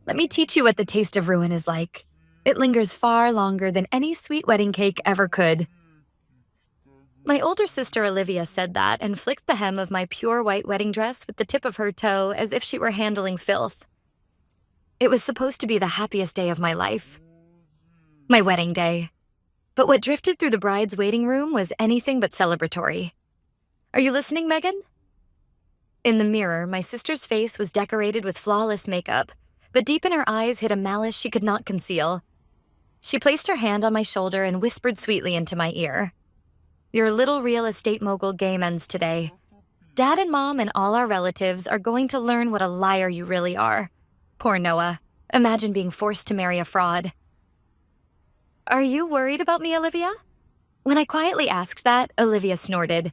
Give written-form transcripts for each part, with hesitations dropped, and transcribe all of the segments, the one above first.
Let me teach you what the taste of ruin is like. It lingers far longer than any sweet wedding cake ever could. My older sister Olivia said that and flicked the hem of my pure white wedding dress with the tip of her toe as if she were handling filth. It was supposed to be the happiest day of my life. My wedding day. But what drifted through the bride's waiting room was anything but celebratory. Are you listening, Megan? In the mirror, my sister's face was decorated with flawless makeup, but deep in her eyes hid a malice she could not conceal. She placed her hand on my shoulder and whispered sweetly into my ear. Your little real estate mogul game ends today. Dad and Mom and all our relatives are going to learn what a liar you really are. Poor Noah. Imagine being forced to marry a fraud. Are you worried about me, Olivia? When I quietly asked that, Olivia snorted.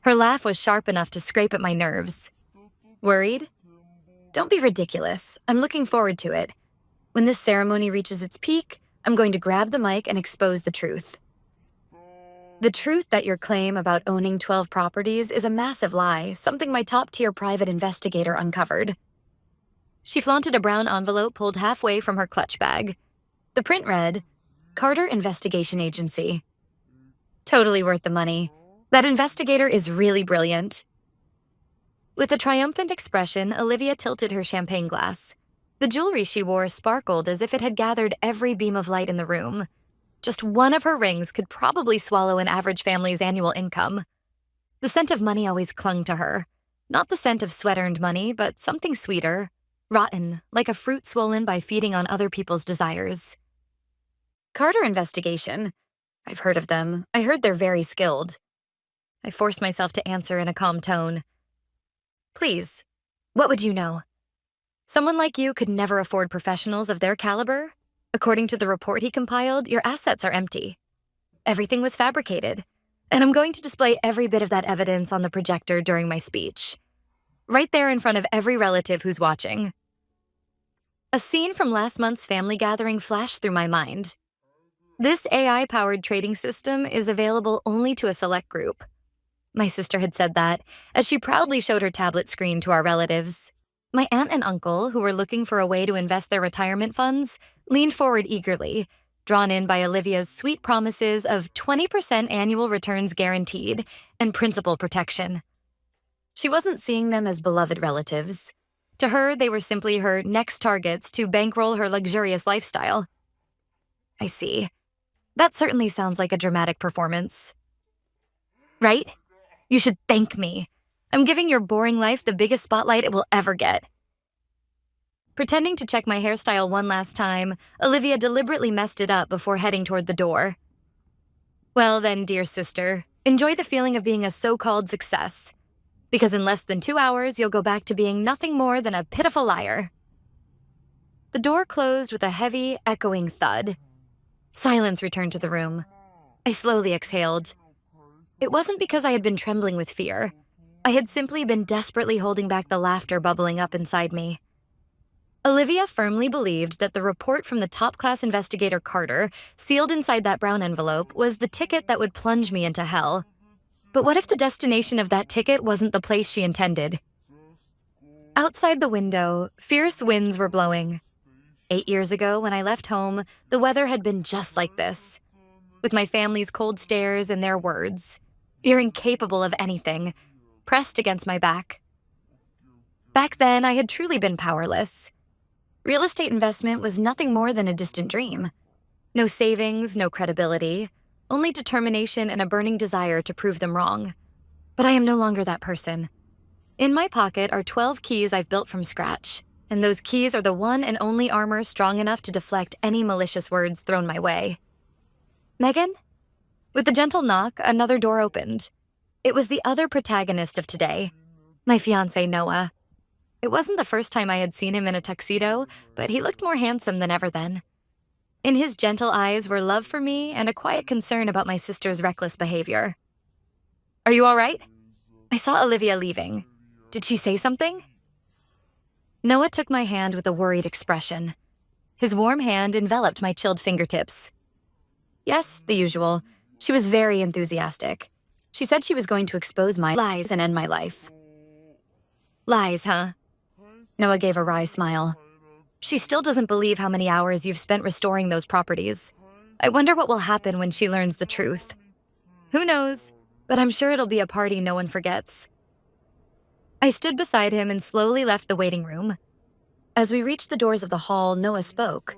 Her laugh was sharp enough to scrape at my nerves. Worried? Don't be ridiculous. I'm looking forward to it. When this ceremony reaches its peak, I'm going to grab the mic and expose the truth. The truth that your claim about owning 12 properties is a massive lie, something my top-tier private investigator uncovered. She flaunted a brown envelope pulled halfway from her clutch bag. The print read, Carter Investigation Agency. Totally worth the money. That investigator is really brilliant. With a triumphant expression, Olivia tilted her champagne glass. The jewelry she wore sparkled as if it had gathered every beam of light in the room. Just one of her rings could probably swallow an average family's annual income. The scent of money always clung to her. Not the scent of sweat-earned money, but something sweeter. Rotten, like a fruit swollen by feeding on other people's desires. Carter Investigation. I've heard of them. I heard they're very skilled. I forced myself to answer in a calm tone. Please, what would you know? Someone like you could never afford professionals of their caliber? According to the report he compiled, your assets are empty. Everything was fabricated, and I'm going to display every bit of that evidence on the projector during my speech. Right there in front of every relative who's watching. A scene from last month's family gathering flashed through my mind. This AI-powered trading system is available only to a select group. My sister had said that, as she proudly showed her tablet screen to our relatives. My aunt and uncle, who were looking for a way to invest their retirement funds, leaned forward eagerly, drawn in by Olivia's sweet promises of 20% annual returns guaranteed and principal protection. She wasn't seeing them as beloved relatives. To her, they were simply her next targets to bankroll her luxurious lifestyle. I see. That certainly sounds like a dramatic performance. Right? You should thank me. I'm giving your boring life the biggest spotlight it will ever get. Pretending to check my hairstyle one last time, Olivia deliberately messed it up before heading toward the door. Well then, dear sister, enjoy the feeling of being a so-called success. Because in less than 2 hours, you'll go back to being nothing more than a pitiful liar. The door closed with a heavy, echoing thud. Silence returned to the room. I slowly exhaled. It wasn't because I had been trembling with fear. I had simply been desperately holding back the laughter bubbling up inside me. Olivia firmly believed that the report from the top-class investigator Carter, sealed inside that brown envelope, was the ticket that would plunge me into hell. But what if the destination of that ticket wasn't the place she intended? Outside the window, fierce winds were blowing. 8 years ago, when I left home, the weather had been just like this. With my family's cold stares and their words, "You're incapable of anything," pressed against my back. Back then, I had truly been powerless. Real estate investment was nothing more than a distant dream. No savings, no credibility, only determination and a burning desire to prove them wrong. But I am no longer that person. In my pocket are 12 keys I've built from scratch, and those keys are the one and only armor strong enough to deflect any malicious words thrown my way. Megan? With a gentle knock, another door opened. It was the other protagonist of today, my fiancé Noah. It wasn't the first time I had seen him in a tuxedo, but he looked more handsome than ever then. In his gentle eyes were love for me and a quiet concern about my sister's reckless behavior. Are you all right? I saw Olivia leaving. Did she say something? Noah took my hand with a worried expression. His warm hand enveloped my chilled fingertips. Yes, the usual. She was very enthusiastic. She said she was going to expose my lies and end my life. Lies, huh? Noah gave a wry smile. She still doesn't believe how many hours you've spent restoring those properties. I wonder what will happen when she learns the truth. Who knows? But I'm sure it'll be a party no one forgets. I stood beside him and slowly left the waiting room. As we reached the doors of the hall, Noah spoke.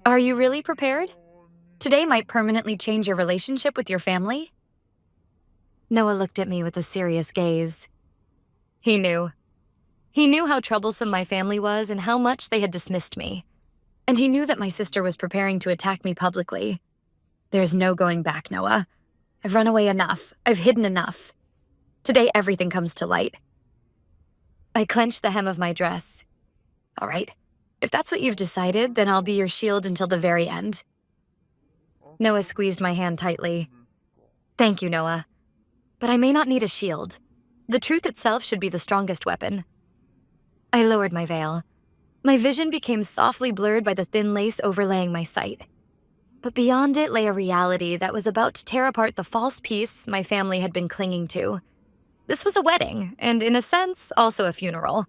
Are you really prepared? Today might permanently change your relationship with your family? Noah looked at me with a serious gaze. He knew. He knew how troublesome my family was and how much they had dismissed me. And he knew that my sister was preparing to attack me publicly. There's no going back, Noah. I've run away enough. I've hidden enough. Today, everything comes to light. I clenched the hem of my dress. All right, if that's what you've decided, then I'll be your shield until the very end. Noah squeezed my hand tightly. Thank you, Noah. But I may not need a shield. The truth itself should be the strongest weapon. I lowered my veil. My vision became softly blurred by the thin lace overlaying my sight. But beyond it lay a reality that was about to tear apart the false peace my family had been clinging to. This was a wedding, and in a sense, also a funeral.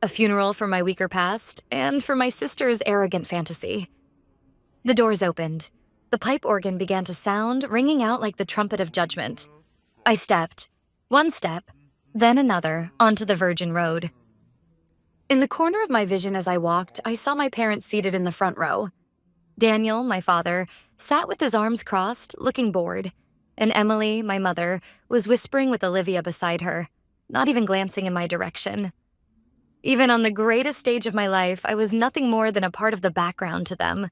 A funeral for my weaker past, and for my sister's arrogant fantasy. The doors opened. The pipe organ began to sound, ringing out like the trumpet of judgment. I stepped, one step, then another, onto the virgin road. In the corner of my vision as I walked, I saw my parents seated in the front row. Daniel, my father, sat with his arms crossed, looking bored, and Emily, my mother, was whispering with Olivia beside her, not even glancing in my direction. Even on the greatest stage of my life, I was nothing more than a part of the background to them.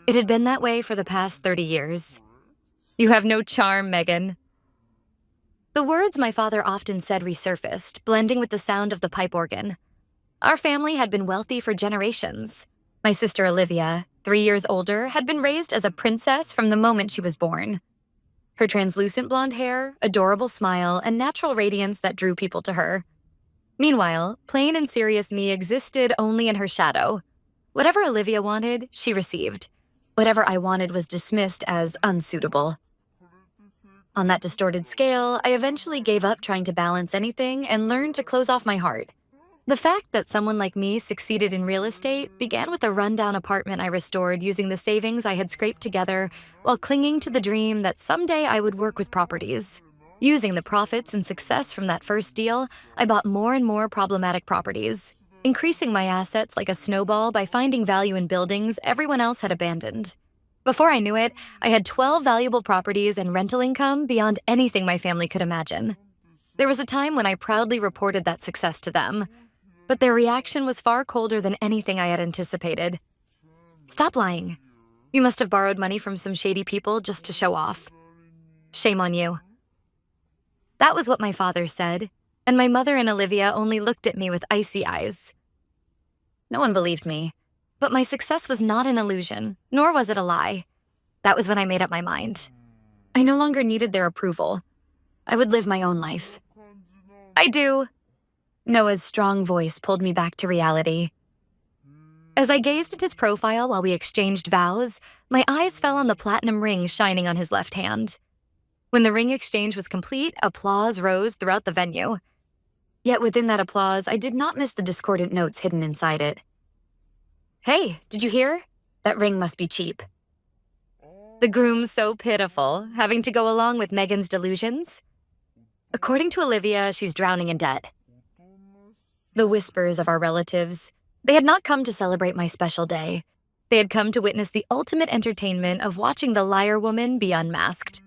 It had been that way for the past 30 years. You have no charm, Megan. The words my father often said resurfaced, blending with the sound of the pipe organ. Our family had been wealthy for generations. My sister Olivia, 3 years older, had been raised as a princess from the moment she was born. Her translucent blonde hair, adorable smile, and natural radiance that drew people to her. Meanwhile, plain and serious me existed only in her shadow. Whatever Olivia wanted, she received. Whatever I wanted was dismissed as unsuitable. On that distorted scale, I eventually gave up trying to balance anything and learned to close off my heart. The fact that someone like me succeeded in real estate began with a rundown apartment I restored using the savings I had scraped together while clinging to the dream that someday I would work with properties. Using the profits and success from that first deal, I bought more and more problematic properties, increasing my assets like a snowball by finding value in buildings everyone else had abandoned. Before I knew it, I had 12 valuable properties and rental income beyond anything my family could imagine. There was a time when I proudly reported that success to them, but their reaction was far colder than anything I had anticipated. Stop lying. You must have borrowed money from some shady people just to show off. Shame on you. That was what my father said, and my mother and Olivia only looked at me with icy eyes. No one believed me, but my success was not an illusion, nor was it a lie. That was when I made up my mind. I no longer needed their approval. I would live my own life. I do. Noah's strong voice pulled me back to reality. As I gazed at his profile while we exchanged vows, my eyes fell on the platinum ring shining on his left hand. When the ring exchange was complete, applause rose throughout the venue. Yet within that applause, I did not miss the discordant notes hidden inside it. Hey, did you hear? That ring must be cheap. The groom's so pitiful, having to go along with Megan's delusions. According to Olivia, she's drowning in debt. The whispers of our relatives. They had not come to celebrate my special day. They had come to witness the ultimate entertainment of watching the liar woman be unmasked.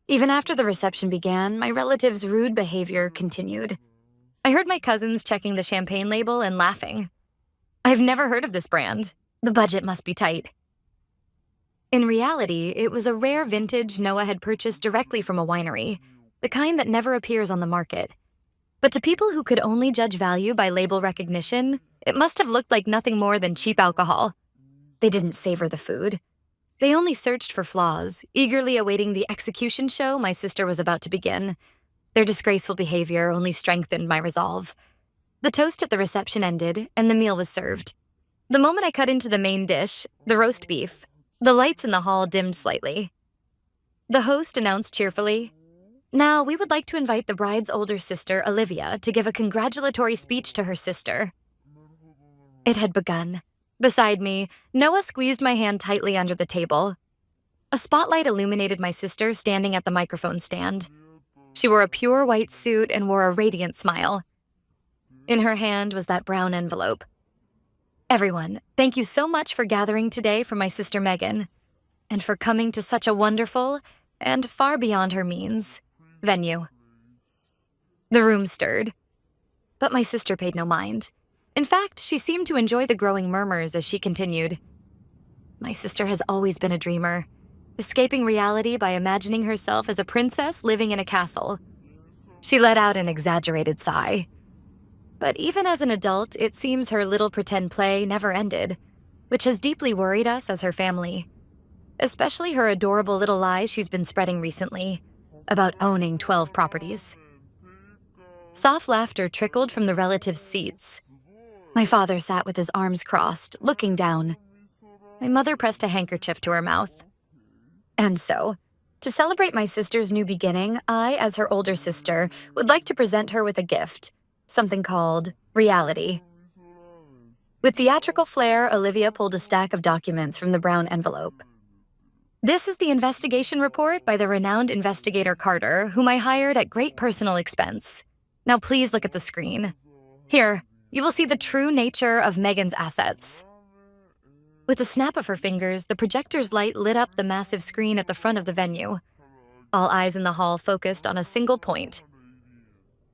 Even after the reception began, my relatives' rude behavior continued. I heard my cousins checking the champagne label and laughing. I've never heard of this brand. The budget must be tight. In reality, it was a rare vintage Noah had purchased directly from a winery, the kind that never appears on the market. But to people who could only judge value by label recognition, it must have looked like nothing more than cheap alcohol. They didn't savor the food. They only searched for flaws, eagerly awaiting the execution show my sister was about to begin. Their disgraceful behavior only strengthened my resolve. The toast at the reception ended, and the meal was served. The moment I cut into the main dish, the roast beef, the lights in the hall dimmed slightly. The host announced cheerfully, "Now, we would like to invite the bride's older sister, Olivia, to give a congratulatory speech to her sister." It had begun. Beside me, Noah squeezed my hand tightly under the table. A spotlight illuminated my sister standing at the microphone stand. She wore a pure white suit and wore a radiant smile. In her hand was that brown envelope. Everyone, thank you so much for gathering today for my sister Megan, and for coming to such a wonderful, and far beyond her means, venue. The room stirred, but my sister paid no mind. In fact, she seemed to enjoy the growing murmurs as she continued. My sister has always been a dreamer, escaping reality by imagining herself as a princess living in a castle. She let out an exaggerated sigh. But even as an adult, it seems her little pretend play never ended, which has deeply worried us as her family. Especially her adorable little lie she's been spreading recently about owning 12 properties. Soft laughter trickled from the relatives' seats. My father sat with his arms crossed, looking down. My mother pressed a handkerchief to her mouth. And so, to celebrate my sister's new beginning, I, as her older sister, would like to present her with a gift, something called reality. With theatrical flair, Olivia pulled a stack of documents from the brown envelope. This is the investigation report by the renowned investigator Carter, whom I hired at great personal expense. Now please look at the screen. Here, you will see the true nature of Megan's assets. With a snap of her fingers, the projector's light lit up the massive screen at the front of the venue. All eyes in the hall focused on a single point.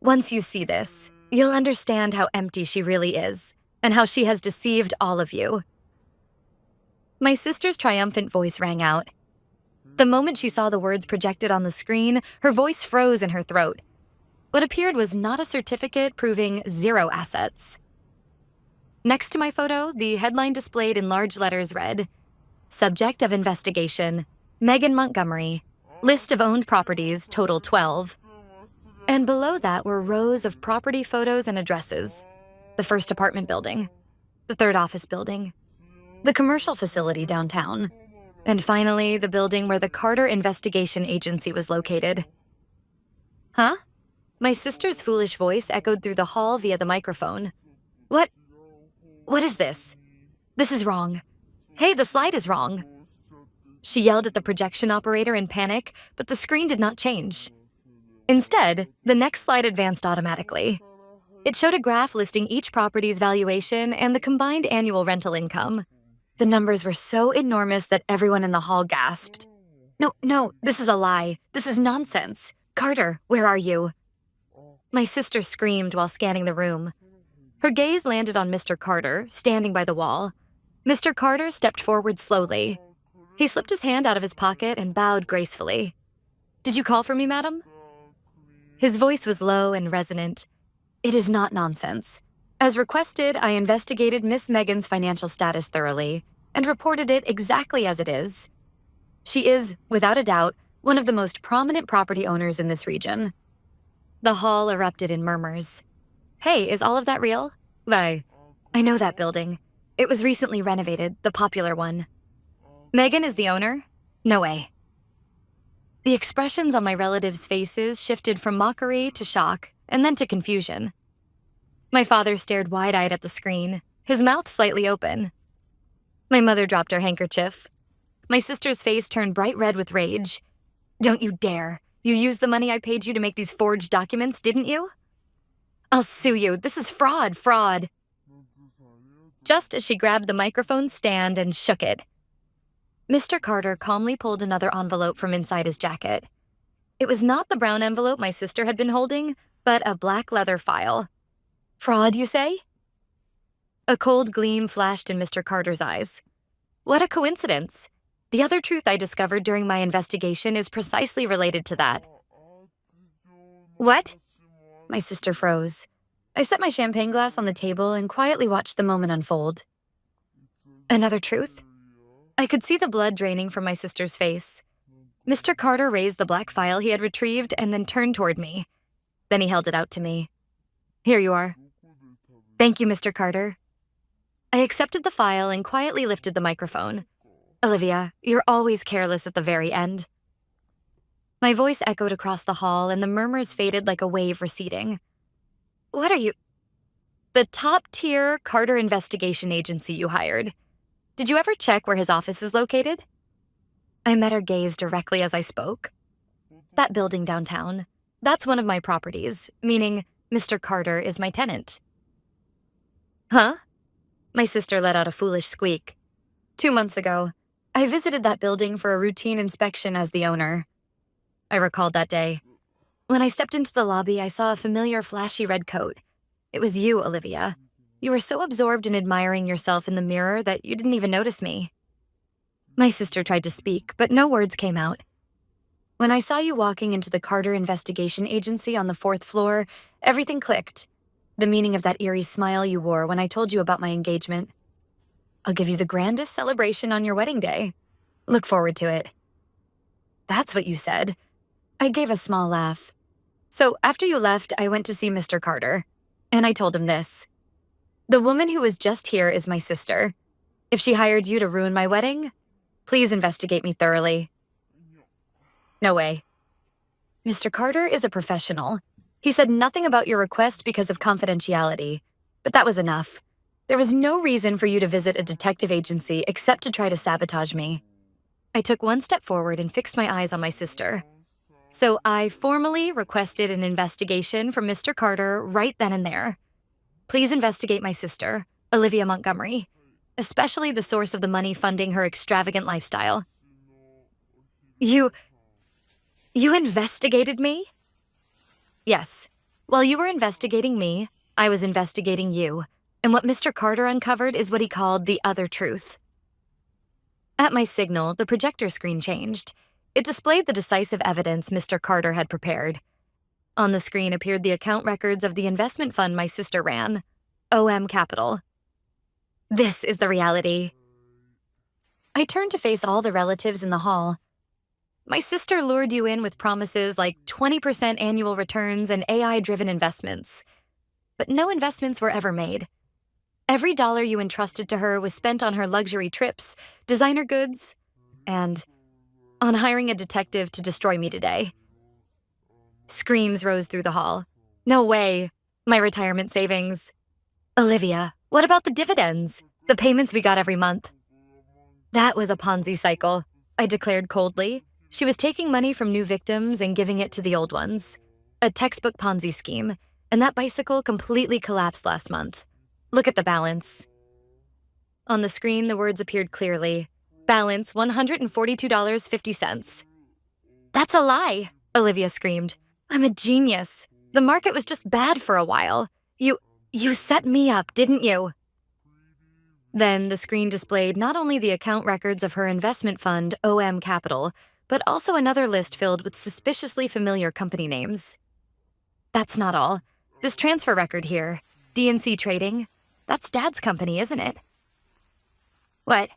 Once you see this, you'll understand how empty she really is, and how she has deceived all of you. My sister's triumphant voice rang out. The moment she saw the words projected on the screen, her voice froze in her throat. What appeared was not a certificate proving 0 assets. Next to my photo, the headline displayed in large letters read, "Subject of investigation, Megan Montgomery, list of owned properties, total 12. And below that were rows of property photos and addresses. The first apartment building, the third office building, the commercial facility downtown, and finally the building where the Carter Investigation Agency was located. Huh? My sister's foolish voice echoed through the hall via the microphone. What is this? This is wrong. Hey, the slide is wrong. She yelled at the projection operator in panic, but the screen did not change. Instead, the next slide advanced automatically. It showed a graph listing each property's valuation and the combined annual rental income. The numbers were so enormous that everyone in the hall gasped. No, this is a lie. This is nonsense. Carter, where are you? My sister screamed while scanning the room. Her gaze landed on Mr. Carter, standing by the wall. Mr. Carter stepped forward slowly. He slipped his hand out of his pocket and bowed gracefully. Did you call for me, madam? His voice was low and resonant. It is not nonsense. As requested, I investigated Miss Megan's financial status thoroughly and reported it exactly as it is. She is, without a doubt, one of the most prominent property owners in this region. The hall erupted in murmurs. Hey, is all of that real? I know that building. It was recently renovated, the popular one. Megan is the owner? No way. The expressions on my relatives' faces shifted from mockery to shock, and then to confusion. My father stared wide-eyed at the screen, his mouth slightly open. My mother dropped her handkerchief. My sister's face turned bright red with rage. Don't you dare. You used the money I paid you to make these forged documents, didn't you? I'll sue you. This is fraud. Just as she grabbed the microphone stand and shook it. Mr. Carter calmly pulled another envelope from inside his jacket. It was not the brown envelope my sister had been holding, but a black leather file. Fraud, you say? A cold gleam flashed in Mr. Carter's eyes. What a coincidence. The other truth I discovered during my investigation is precisely related to that. What? My sister froze. I set my champagne glass on the table and quietly watched the moment unfold. Another truth? I could see the blood draining from my sister's face. Mr. Carter raised the black file he had retrieved and then turned toward me. Then he held it out to me. Here you are. Thank you, Mr. Carter. I accepted the file and quietly lifted the microphone. Olivia, you're always careless at the very end. My voice echoed across the hall and the murmurs faded like a wave receding. What are you... The top-tier Carter investigation agency you hired. Did you ever check where his office is located? I met her gaze directly as I spoke. That building downtown. That's one of my properties, meaning Mr. Carter is my tenant. Huh? My sister let out a foolish squeak. 2 months ago, I visited that building for a routine inspection as the owner. I recalled that day. When I stepped into the lobby, I saw a familiar flashy red coat. It was you, Olivia. You were so absorbed in admiring yourself in the mirror that you didn't even notice me. My sister tried to speak, but no words came out. When I saw you walking into the Carter Investigation Agency on the 4th floor, everything clicked. The meaning of that eerie smile you wore when I told you about my engagement. I'll give you the grandest celebration on your wedding day. Look forward to it. That's what you said. I gave a small laugh. So after you left, I went to see Mr. Carter, and I told him this. The woman who was just here is my sister. If she hired you to ruin my wedding, please investigate me thoroughly. No way. Mr. Carter is a professional. He said nothing about your request because of confidentiality, but that was enough. There was no reason for you to visit a detective agency except to try to sabotage me. I took one step forward and fixed my eyes on my sister. So I formally requested an investigation from Mr. Carter right then and there. Please investigate my sister, Olivia Montgomery, especially the source of the money funding her extravagant lifestyle. You investigated me? Yes. While you were investigating me, I was investigating you, and what Mr. Carter uncovered is what he called the other truth. At my signal, the projector screen changed. It displayed the decisive evidence Mr. Carter had prepared. On the screen appeared the account records of the investment fund my sister ran, OM Capital. This is the reality. I turned to face all the relatives in the hall. My sister lured you in with promises like 20% annual returns and AI-driven investments. But no investments were ever made. Every dollar you entrusted to her was spent on her luxury trips, designer goods, and on hiring a detective to destroy me today. Screams rose through the hall. No way. My retirement savings. Olivia, what about the dividends? The payments we got every month? That was a Ponzi cycle, I declared coldly. She was taking money from new victims and giving it to the old ones. A textbook Ponzi scheme, and that bicycle completely collapsed last month. Look at the balance. On the screen, the words appeared clearly. Balance $142.50. That's a lie, Olivia screamed. I'm a genius. The market was just bad for a while. You set me up, didn't you? Then the screen displayed not only the account records of her investment fund, OM Capital, but also another list filled with suspiciously familiar company names. That's not all. This transfer record here, DNC Trading, that's Dad's company, isn't it? What?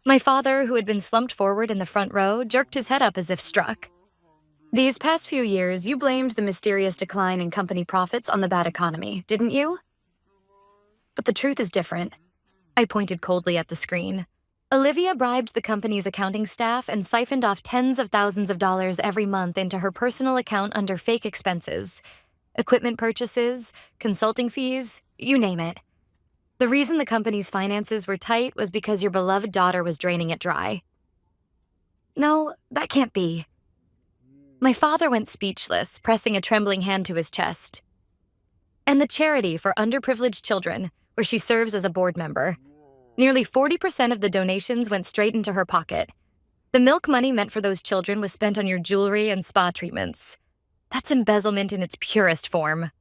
My father, who had been slumped forward in the front row, jerked his head up as if struck. These past few years, you blamed the mysterious decline in company profits on the bad economy, didn't you? But the truth is different. I pointed coldly at the screen. Olivia bribed the company's accounting staff and siphoned off tens of thousands of dollars every month into her personal account under fake expenses. Equipment purchases, consulting fees, you name it. The reason the company's finances were tight was because your beloved daughter was draining it dry. No, that can't be. My father went speechless, pressing a trembling hand to his chest. And the charity for underprivileged children, where she serves as a board member. Nearly 40% of the donations went straight into her pocket. The milk money meant for those children was spent on your jewelry and spa treatments. That's embezzlement in its purest form.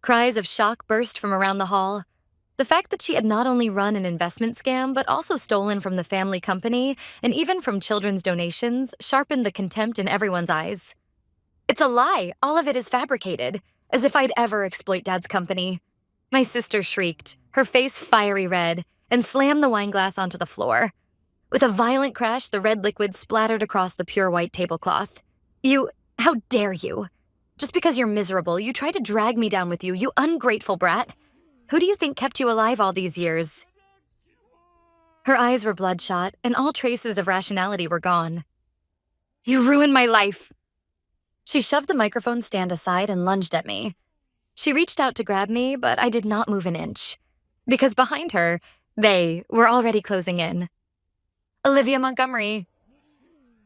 Cries of shock burst from around the hall. The fact that she had not only run an investment scam, but also stolen from the family company and even from children's donations sharpened the contempt in everyone's eyes. It's a lie. All of it is fabricated, as if I'd ever exploit Dad's company. My sister shrieked, her face fiery red, and slammed the wineglass onto the floor. With a violent crash, the red liquid splattered across the pure white tablecloth. How dare you? Just because you're miserable, you try to drag me down with you, you ungrateful brat. Who do you think kept you alive all these years? Her eyes were bloodshot, and all traces of rationality were gone. You ruined my life. She shoved the microphone stand aside and lunged at me. She reached out to grab me, but I did not move an inch. Because behind her, they were already closing in. Olivia Montgomery.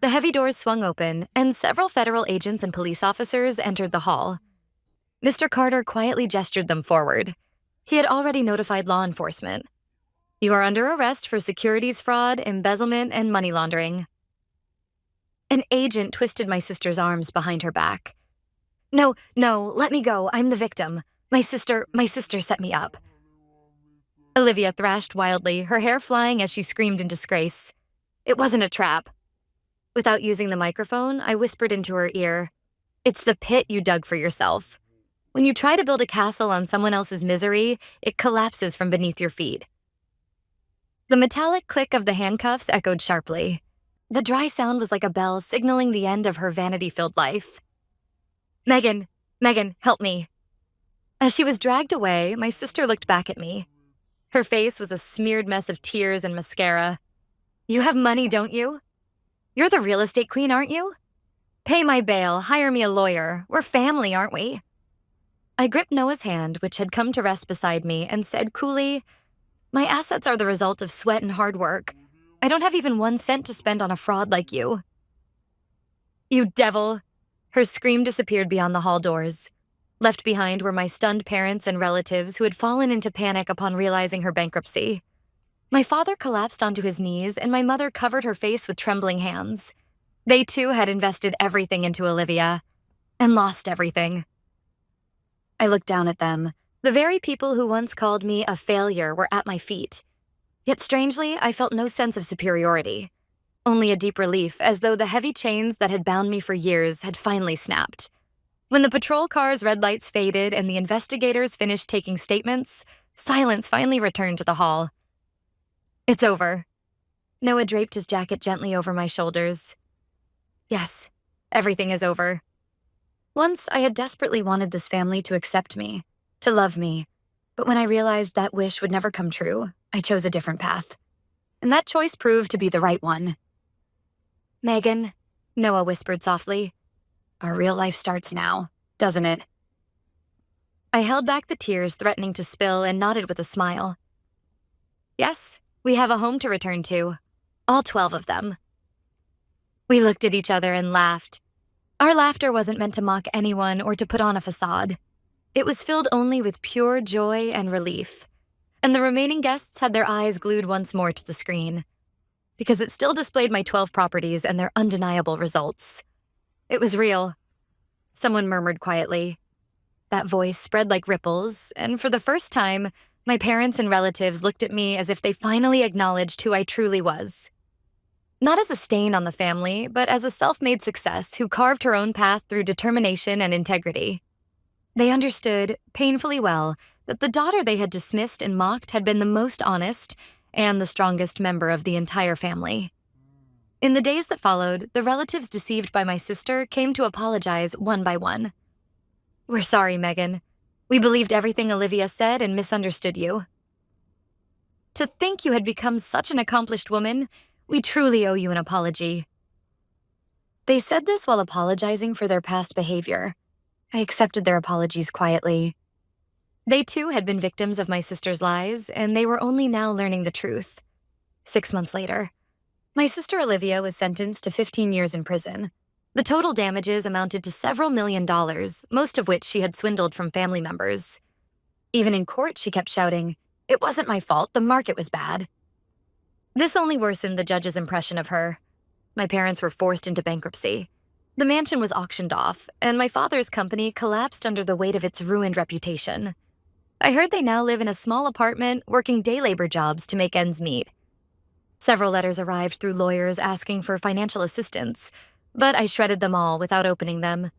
The heavy doors swung open, and several federal agents and police officers entered the hall. Mr. Carter quietly gestured them forward. He had already notified law enforcement. You are under arrest for securities fraud, embezzlement, and money laundering. An agent twisted my sister's arms behind her back. No, let me go. I'm the victim. My sister set me up. Olivia thrashed wildly, her hair flying as she screamed in disgrace. It wasn't a trap. Without using the microphone, I whispered into her ear, "It's the pit you dug for yourself. When you try to build a castle on someone else's misery, it collapses from beneath your feet." The metallic click of the handcuffs echoed sharply. The dry sound was like a bell signaling the end of her vanity-filled life. Megan, help me." As she was dragged away, my sister looked back at me. Her face was a smeared mess of tears and mascara. "You have money, don't you? You're the real estate queen, aren't you? Pay my bail, hire me a lawyer. We're family, aren't we?" I gripped Noah's hand, which had come to rest beside me, and said coolly, "My assets are the result of sweat and hard work. I don't have even 1 cent to spend on a fraud like you." "You devil!" Her scream disappeared beyond the hall doors. Left behind were my stunned parents and relatives who had fallen into panic upon realizing her bankruptcy. My father collapsed onto his knees, and my mother covered her face with trembling hands. They too had invested everything into Olivia, and lost everything. I looked down at them. The very people who once called me a failure were at my feet. Yet strangely, I felt no sense of superiority. Only a deep relief, as though the heavy chains that had bound me for years had finally snapped. When the patrol car's red lights faded and the investigators finished taking statements, silence finally returned to the hall. "It's over." Noah draped his jacket gently over my shoulders. "Yes, everything is over." Once I had desperately wanted this family to accept me, to love me, but when I realized that wish would never come true, I chose a different path. And that choice proved to be the right one. "Megan," Noah whispered softly, "our real life starts now, doesn't it?" I held back the tears threatening to spill and nodded with a smile. "Yes, we have a home to return to. All 12 of them." We looked at each other and laughed. Our laughter wasn't meant to mock anyone or to put on a facade. It was filled only with pure joy and relief. And the remaining guests had their eyes glued once more to the screen, because it still displayed my 12 properties and their undeniable results. It was real. Someone murmured quietly. That voice spread like ripples, and for the first time, my parents and relatives looked at me as if they finally acknowledged who I truly was. Not as a stain on the family, but as a self-made success who carved her own path through determination and integrity. They understood, painfully well, that the daughter they had dismissed and mocked had been the most honest and the strongest member of the entire family. In the days that followed, the relatives deceived by my sister came to apologize one by one. "We're sorry, Megan. We believed everything Olivia said and misunderstood you. To think you had become such an accomplished woman, we truly owe you an apology." They said this while apologizing for their past behavior. I accepted their apologies quietly. They too had been victims of my sister's lies, and they were only now learning the truth. 6 months later, my sister Olivia was sentenced to 15 years in prison. The total damages amounted to several $1,000,000, most of which she had swindled from family members. Even in court, she kept shouting, "It wasn't my fault, the market was bad." This only worsened the judge's impression of her. My parents were forced into bankruptcy. The mansion was auctioned off, and my father's company collapsed under the weight of its ruined reputation. I heard they now live in a small apartment, working day labor jobs to make ends meet. Several letters arrived through lawyers asking for financial assistance, but I shredded them all without opening them.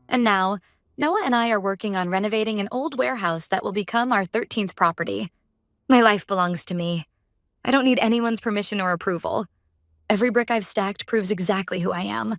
And now, Noah and I are working on renovating an old warehouse that will become our 13th property. My life belongs to me. I don't need anyone's permission or approval. Every brick I've stacked proves exactly who I am.